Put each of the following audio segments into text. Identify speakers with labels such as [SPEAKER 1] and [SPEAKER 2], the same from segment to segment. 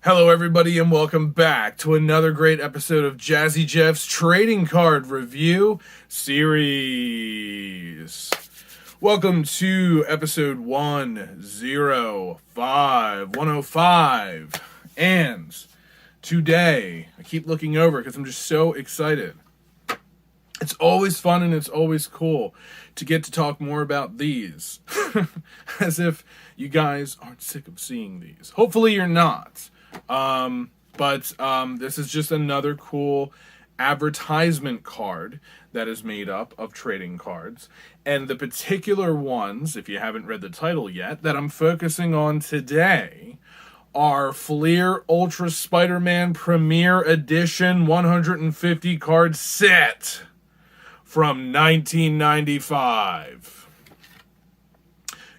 [SPEAKER 1] Hello, everybody, and welcome back to another great episode of Jazzy Jeff's Trading Card Review Series. Welcome to episode 105. And today, I keep looking over because I'm just so excited. It's always fun and it's always cool to get to talk more about these. As if you guys aren't sick of seeing these. Hopefully you're not. But this is just another cool advertisement card that is made up of trading cards. And the particular ones, if you haven't read the title yet, that I'm focusing on today are Fleer Ultra Spider-Man Premier Edition 150 card set from 1995.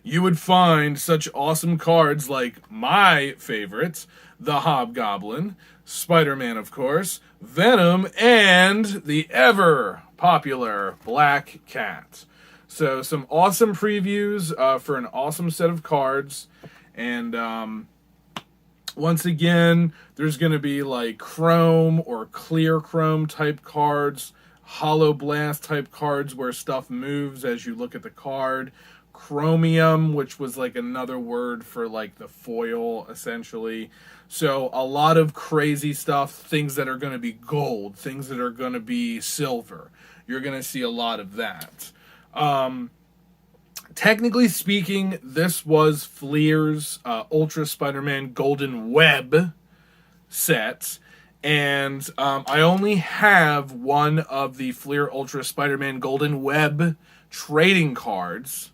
[SPEAKER 1] You would find such awesome cards like my favorites, the Hobgoblin, Spider-Man, of course, Venom, and the ever-popular Black Cat. So some awesome previews for an awesome set of cards. And once again, there's going to be like chrome or clear chrome type cards, hollow blast type cards where stuff moves as you look at the card, chromium, which was like another word for like the foil, essentially. So a lot of crazy stuff, things that are going to be gold, things that are going to be silver. You're going to see a lot of that. Technically speaking, this was Fleer's Ultra Spider-Man Golden Web set. And I only have one of the Fleer Ultra Spider-Man Golden Web trading cards.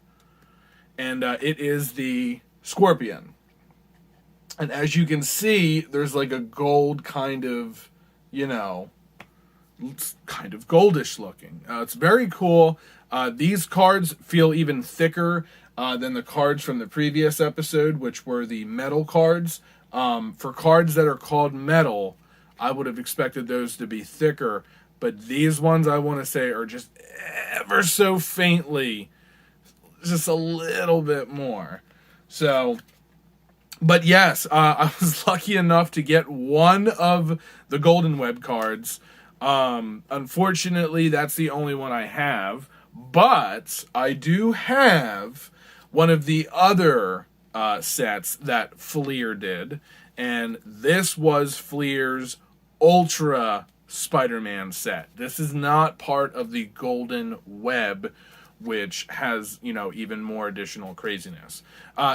[SPEAKER 1] And it is the Scorpion. And as you can see, there's like a gold kind of, it's kind of goldish looking. It's very cool. These cards feel even thicker than the cards from the previous episode, which were the metal cards. For cards that are called metal, I would have expected those to be thicker. But these ones, I want to say, are just ever so faintly just a little bit more. So, but yes, I was lucky enough to get one of the Golden Web cards. Unfortunately, that's the only one I have. But I do have one of the other sets that Fleer did. And this was Fleer's Ultra Spider-Man set. This is not part of the Golden Web, which has, even more additional craziness.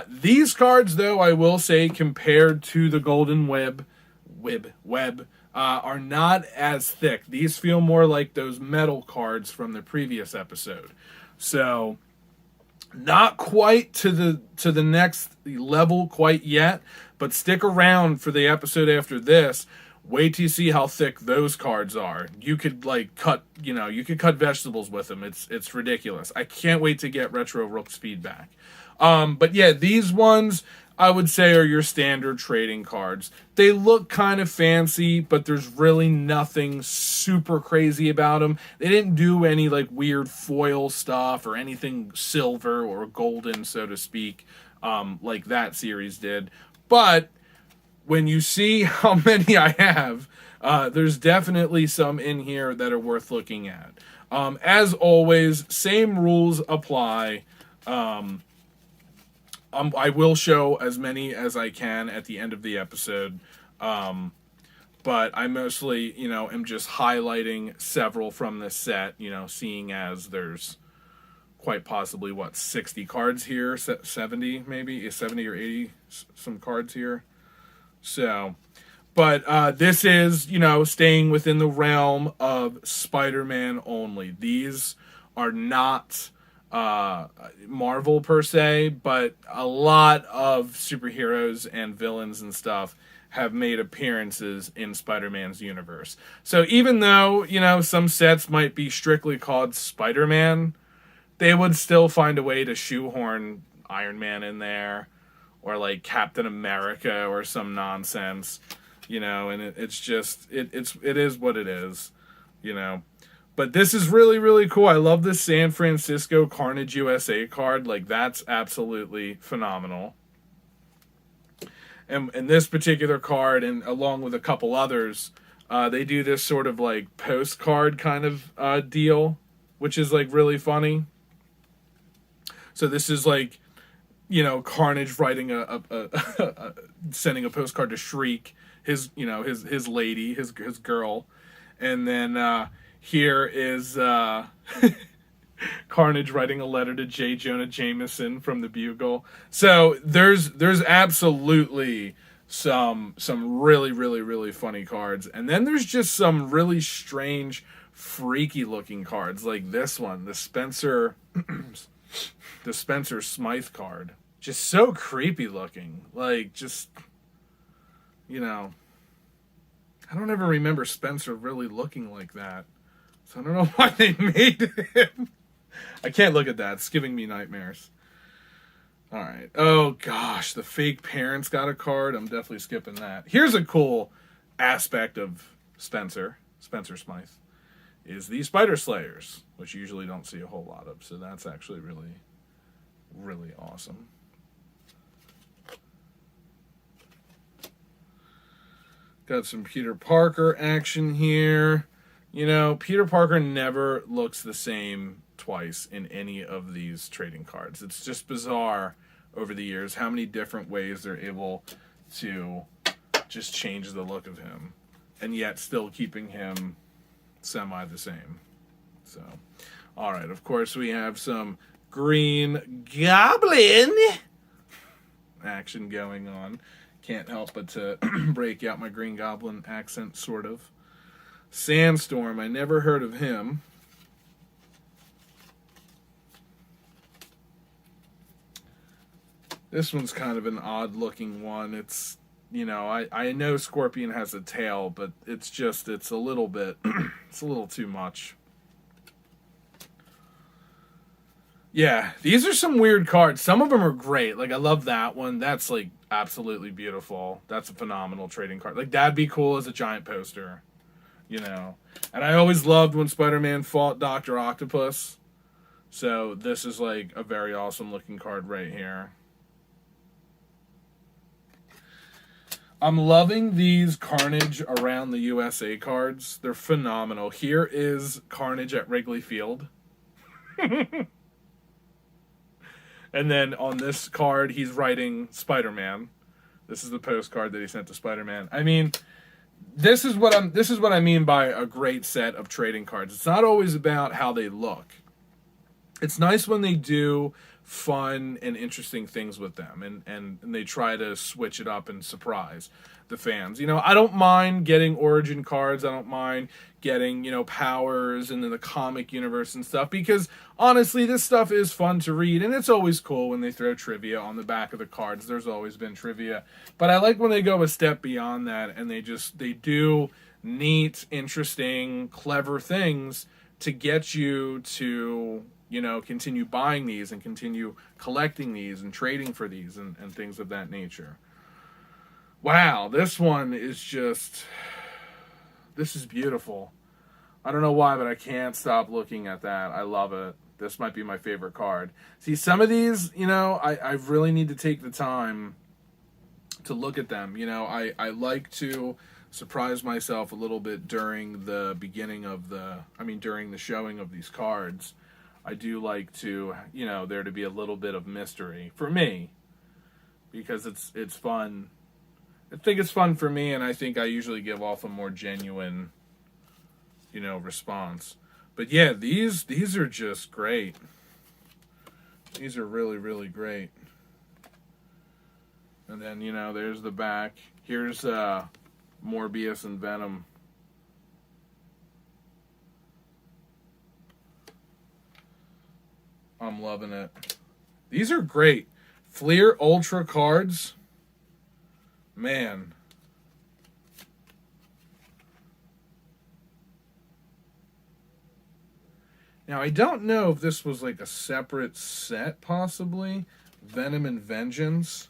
[SPEAKER 1] These cards, though, I will say, compared to the Golden Web, are not as thick. These feel more like those metal cards from the previous episode. So, not quite to the next level quite yet, but stick around for the episode after this. Wait till you see how thick those cards are. You could cut vegetables with them. It's ridiculous. I can't wait to get Retro Rook's feedback. But yeah, these ones I would say are your standard trading cards. They look kind of fancy, but there's really nothing super crazy about them. They didn't do any weird foil stuff or anything silver or golden, so to speak, like that series did. But when you see how many I have, there's definitely some in here that are worth looking at. As always, same rules apply. I will show as many as I can at the end of the episode. But I mostly, am just highlighting several from this set, seeing as there's quite possibly, 60 cards here? 70 maybe? 70 or 80 some cards here. So, but this is, staying within the realm of Spider-Man only. These are not Marvel per se, but a lot of superheroes and villains and stuff have made appearances in Spider-Man's universe. So even though, some sets might be strictly called Spider-Man, they would still find a way to shoehorn Iron Man in there, or Captain America or some nonsense, and it's just, it is what it is, But this is really, really cool. I love this San Francisco Carnage USA card. That's absolutely phenomenal. And this particular card, and along with a couple others, they do this sort of like postcard kind of deal, which is like really funny. So this is like, Carnage writing sending a postcard to Shriek, his lady, his girl, and then here is Carnage writing a letter to J. Jonah Jameson from the Bugle. So there's absolutely some really really really funny cards, and then there's just some really strange, freaky looking cards like this one, the Spencer Smythe card. Just so creepy looking. Like, just, I don't ever remember Spencer really looking like that. So I don't know why they made him. I can't look at that. It's giving me nightmares. Alright. Oh, gosh. The fake parents got a card. I'm definitely skipping that. Here's a cool aspect of Spencer Smythe, is the Spider Slayers, which you usually don't see a whole lot of. So that's actually really, really awesome. Got some Peter Parker action here. Peter Parker never looks the same twice in any of these trading cards. It's just bizarre over the years how many different ways they're able to just change the look of him, and yet still keeping him semi the same. So, all right, of course we have some Green Goblin action going on. Can't help but to break out my Green Goblin accent, sort of. Sandstorm, I never heard of him. This one's kind of an odd-looking one. It's, I know Scorpion has a tail, but it's a little bit, it's a little too much. Yeah, these are some weird cards. Some of them are great. Like, I love that one. That's, like, absolutely beautiful. That's a phenomenal trading card. Like, that'd be cool as a giant poster, And I always loved when Spider-Man fought Dr. Octopus. So this is, like, a very awesome looking card right here. I'm loving these Carnage Around the USA cards. They're phenomenal. Here is Carnage at Wrigley Field. And then on this card, he's writing Spider-Man. This is the postcard that he sent to Spider-Man. I mean, this is what I mean by a great set of trading cards. It's not always about how they look. It's nice when they do fun and interesting things with them, and they try to switch it up and surprise the fans. I don't mind getting origin cards. I don't mind getting, powers and then the comic universe and stuff, because honestly, this stuff is fun to read, and it's always cool when they throw trivia on the back of the cards. There's always been trivia. But I like when they go a step beyond that, and they do neat, interesting, clever things to get you to, continue buying these and continue collecting these and trading for these and things of that nature. Wow, this one is this is beautiful. I don't know why, but I can't stop looking at that. I love it. This might be my favorite card. See, some of these, I really need to take the time to look at them. I like to surprise myself a little bit during the during the showing of these cards. I do like to, there to be a little bit of mystery for me, because it's fun. I think it's fun for me, and I think I usually give off a more genuine, response. But yeah, these are just great. These are really, really great. And then, there's the back. Here's Morbius and Venom. I'm loving it. These are great. Fleer Ultra cards. Man. Now, I don't know if this was like a separate set, possibly. Venom and Vengeance.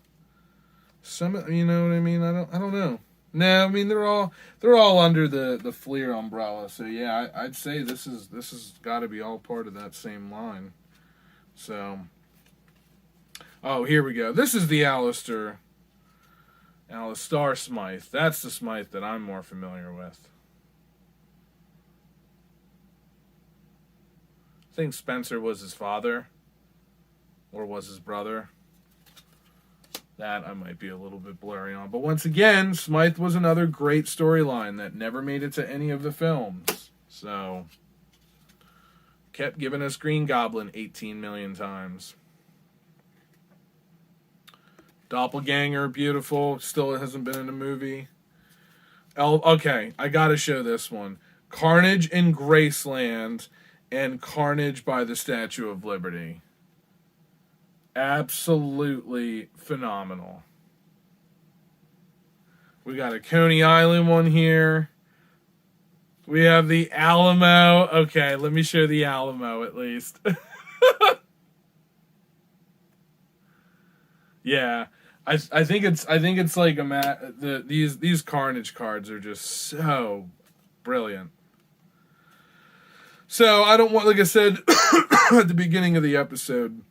[SPEAKER 1] You know what I mean? I don't know. No, I mean they're all under the Fleer umbrella. So yeah, I'd say this is got to be all part of that same line. So, oh, here we go. This is the Alistair Now, the Star Smythe. That's the Smythe that I'm more familiar with. I think Spencer was his father. Or was his brother. That I might be a little bit blurry on. But once again, Smythe was another great storyline that never made it to any of the films. So, kept giving us Green Goblin 18 million times. Doppelganger, beautiful. Still hasn't been in a movie. Okay, I gotta show this one. Carnage in Graceland and Carnage by the Statue of Liberty. Absolutely phenomenal. We got a Coney Island one here. We have the Alamo. Okay, let me show the Alamo at least. Yeah, I think it's like these Carnage cards are just so brilliant. So I don't want, like I said at the beginning of the episode,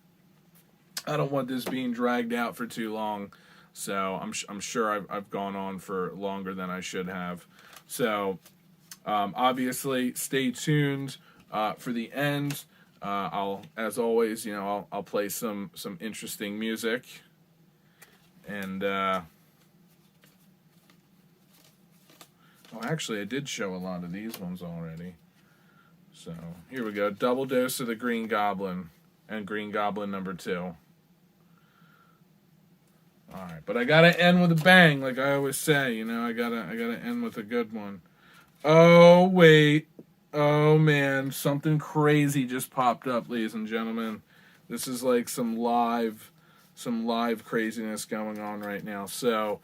[SPEAKER 1] I don't want this being dragged out for too long. So I'm sure I've gone on for longer than I should have. So obviously stay tuned for the end. I'll, as always, I'll play some interesting music. And actually I did show a lot of these ones already. So here we go. Double dose of the Green Goblin and Green Goblin number 2. Alright, but I gotta end with a bang, like I always say, I gotta end with a good one. Oh wait. Oh man, something crazy just popped up, ladies and gentlemen. This is like some live craziness going on right now. So,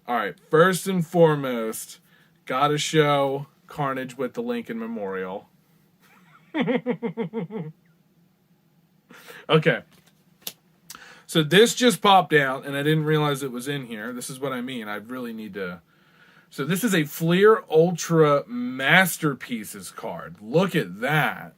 [SPEAKER 1] alright, first and foremost, gotta show Carnage with the Lincoln Memorial. Okay. So this just popped out, and I didn't realize it was in here. This is what I mean. I really need to... So this is a Fleer Ultra Masterpieces card. Look at that.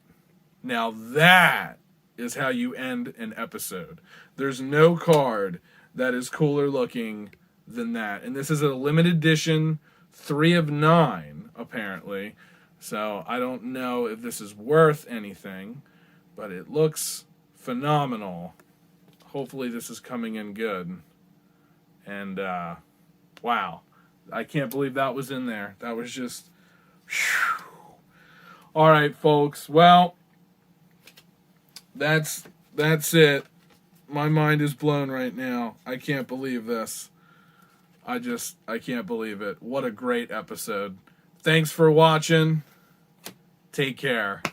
[SPEAKER 1] Now that is how you end an episode. There's no card that is cooler looking than that. And this is a limited edition, 3 of 9, apparently. So I don't know if this is worth anything, but it looks phenomenal. Hopefully this is coming in good. And, wow. I can't believe that was in there. That was just... Whew. All right, folks. Well, that's it. My mind is blown right now. I can't believe this. I can't believe it. What a great episode. Thanks for watching. Take care.